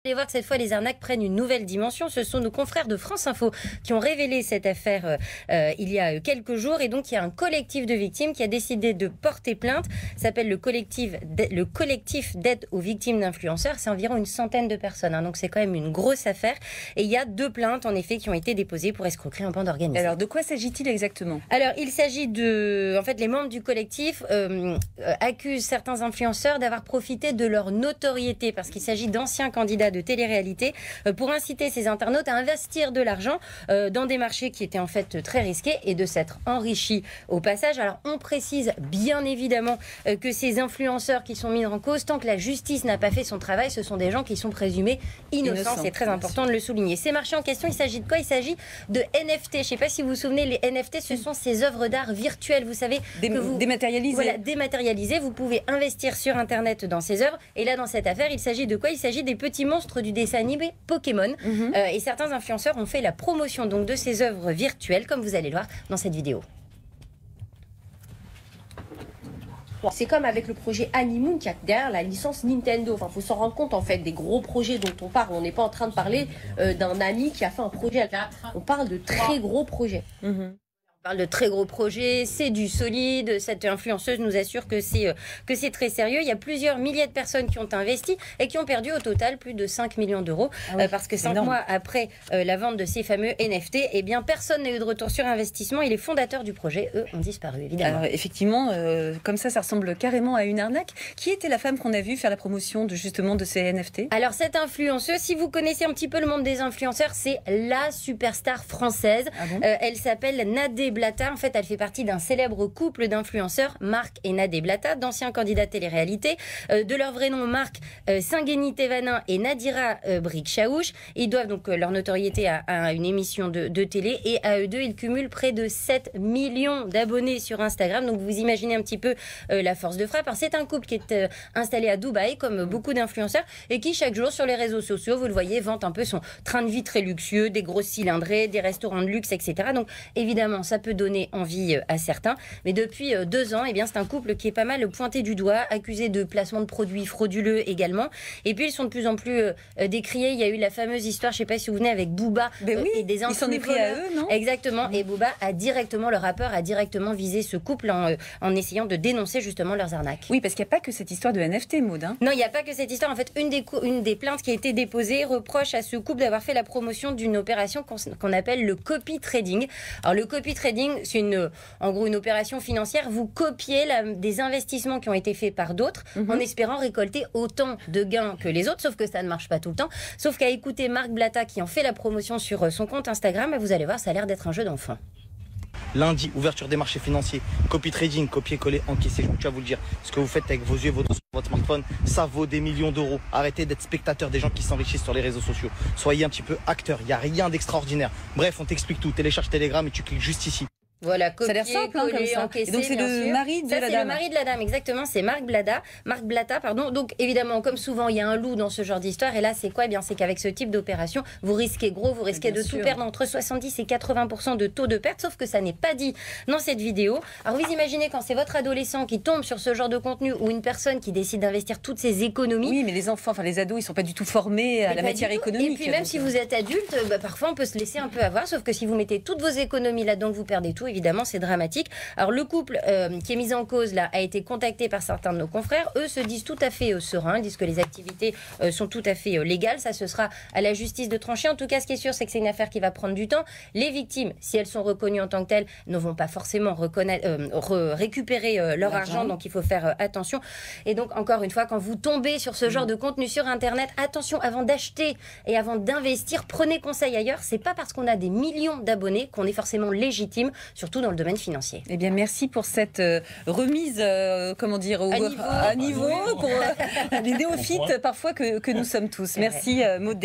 Allez voir que cette fois, les arnaques prennent une nouvelle dimension. Ce sont nos confrères de France Info qui ont révélé cette affaire il y a quelques jours. Et donc, il y a un collectif de victimes qui a décidé de porter plainte. Ça s'appelle le collectif d'aide aux victimes d'influenceurs. C'est environ une centaine de personnes. Donc, c'est quand même une grosse affaire. Et il y a 2 plaintes, en effet, qui ont été déposées pour escroquerie en bande organisée. Alors, de quoi s'agit-il exactement? Alors, il s'agit de... En fait, les membres du collectif accusent certains influenceurs d'avoir profité de leur notoriété parce qu'il s'agit d'anciens candidats de télé-réalité pour inciter ces internautes à investir de l'argent dans des marchés qui étaient en fait très risqués et de s'être enrichis au passage. Alors on précise bien évidemment que ces influenceurs qui sont mis en cause, tant que la justice n'a pas fait son travail, ce sont des gens qui sont présumés innocents. C'est très important de le souligner. Ces marchés en question, il s'agit de quoi? Il s'agit de NFT. Je ne sais pas si vous vous souvenez, les NFT, ce sont ces œuvres d'art virtuelles, vous savez, dématérialisées. Voilà, dématérialisées. Vous pouvez investir sur Internet dans ces œuvres. Et là, dans cette affaire, il s'agit de quoi? Il s'agit des petits monstres du dessin animé Pokémon. Et certains influenceurs ont fait la promotion donc de ces œuvres virtuelles, comme vous allez le voir dans cette vidéo. C'est comme avec le projet Animoon qui a derrière la licence Nintendo. Enfin, faut s'en rendre compte en fait des gros projets dont on parle. On n'est pas en train de parler d'un ami qui a fait un projet. On parle de très gros projets. On parle de très gros projets, c'est du solide. Cette influenceuse nous assure que c'est très sérieux. Il y a plusieurs milliers de personnes qui ont investi et qui ont perdu au total plus de 5 millions d'euros. Parce que 5 mois après la vente de ces fameux NFT, eh bien, personne n'a eu de retour sur investissement. Et les fondateurs du projet, eux, ont disparu, évidemment. Alors, effectivement, comme ça ressemble carrément à une arnaque. Qui était la femme qu'on a vue faire la promotion justement de ces NFT? Alors, cette influenceuse, si vous connaissez un petit peu le monde des influenceurs, c'est la superstar française. Elle s'appelle Nadé Blata. En fait, elle fait partie d'un célèbre couple d'influenceurs, Marc et Nadé Blata, d'anciens candidats télé-réalité. De leur vrai nom, Marc Singheni Tevanin et Nadira Brick-Chaouch. Ils doivent donc leur notoriété à une émission de télé. Et à eux deux, ils cumulent près de 7 millions d'abonnés sur Instagram. Donc, vous imaginez un petit peu la force de frappe. Alors, c'est un couple qui est installé à Dubaï, comme beaucoup d'influenceurs, et qui, chaque jour, sur les réseaux sociaux, vous le voyez, vante un peu son train de vie très luxueux, des grosses cylindrées, des restaurants de luxe, etc. Donc, évidemment, ça peut donner envie à certains. Mais depuis 2 ans, eh bien, c'est un couple qui est pas mal pointé du doigt, accusé de placement de produits frauduleux également. Et puis, ils sont de plus en plus décriés. Il y a eu la fameuse histoire, je ne sais pas si vous venez, avec Booba et des influenceurs. Il s'en est pris à eux, non? Exactement. Et Booba a directement, le rappeur a directement visé ce couple en essayant de dénoncer justement leurs arnaques. Oui, parce qu'il n'y a pas que cette histoire de NFT, Maud. Non, il n'y a pas que cette histoire. En fait, une des plaintes qui a été déposée reproche à ce couple d'avoir fait la promotion d'une opération qu'on appelle le copy trading. Alors, le copy trading, c'est en gros une opération financière. Vous copiez des investissements qui ont été faits par d'autres en espérant récolter autant de gains que les autres, sauf que ça ne marche pas tout le temps. Sauf qu'à écouter Marc Blata qui en fait la promotion sur son compte Instagram, vous allez voir, ça a l'air d'être un jeu d'enfant. Lundi, ouverture des marchés financiers, copy trading, copier-coller, encaisser. Je tiens à vous le dire. Ce que vous faites avec vos yeux, votre smartphone, ça vaut des millions d'euros. Arrêtez d'être spectateur des gens qui s'enrichissent sur les réseaux sociaux. Soyez un petit peu acteur. Il n'y a rien d'extraordinaire. Bref, on t'explique tout. Télécharge Telegram et tu cliques juste ici. Voilà, ça a l'air simple, comme ça. Encaisser, et donc c'est le mari de la dame. C'est le mari de la dame, exactement. C'est Marc Blata, pardon. Donc évidemment, comme souvent, il y a un loup dans ce genre d'histoire. Et là, c'est quoi? Eh bien, c'est qu'avec ce type d'opération, vous risquez gros, vous risquez de tout perdre, entre 70 et 80% de taux de perte. Sauf que ça n'est pas dit dans cette vidéo. Alors vous imaginez quand c'est votre adolescent qui tombe sur ce genre de contenu ou une personne qui décide d'investir toutes ses économies. Oui, mais les enfants, enfin les ados, ils sont pas du tout formés à la matière économique. Et puis même si vous êtes adulte, parfois on peut se laisser un peu avoir. Sauf que si vous mettez toutes vos économies là-dedans, vous perdez tout. Évidemment, c'est dramatique. Alors le couple qui est mis en cause là a été contacté par certains de nos confrères. Eux se disent tout à fait sereins, disent que les activités sont tout à fait légales. Ça, ce sera à la justice de trancher. En tout cas, ce qui est sûr, c'est que c'est une affaire qui va prendre du temps. Les victimes, si elles sont reconnues en tant que telles, ne vont pas forcément récupérer leur argent. Donc il faut faire attention. Et donc encore une fois, quand vous tombez sur ce genre de contenu sur Internet, attention, avant d'acheter et avant d'investir, prenez conseil ailleurs. C'est pas parce qu'on a des millions d'abonnés qu'on est forcément légitime, surtout dans le domaine financier. Eh bien, merci pour cette remise, comment dire, à niveau pour les néophytes parfois que nous sommes tous. Merci, Maud.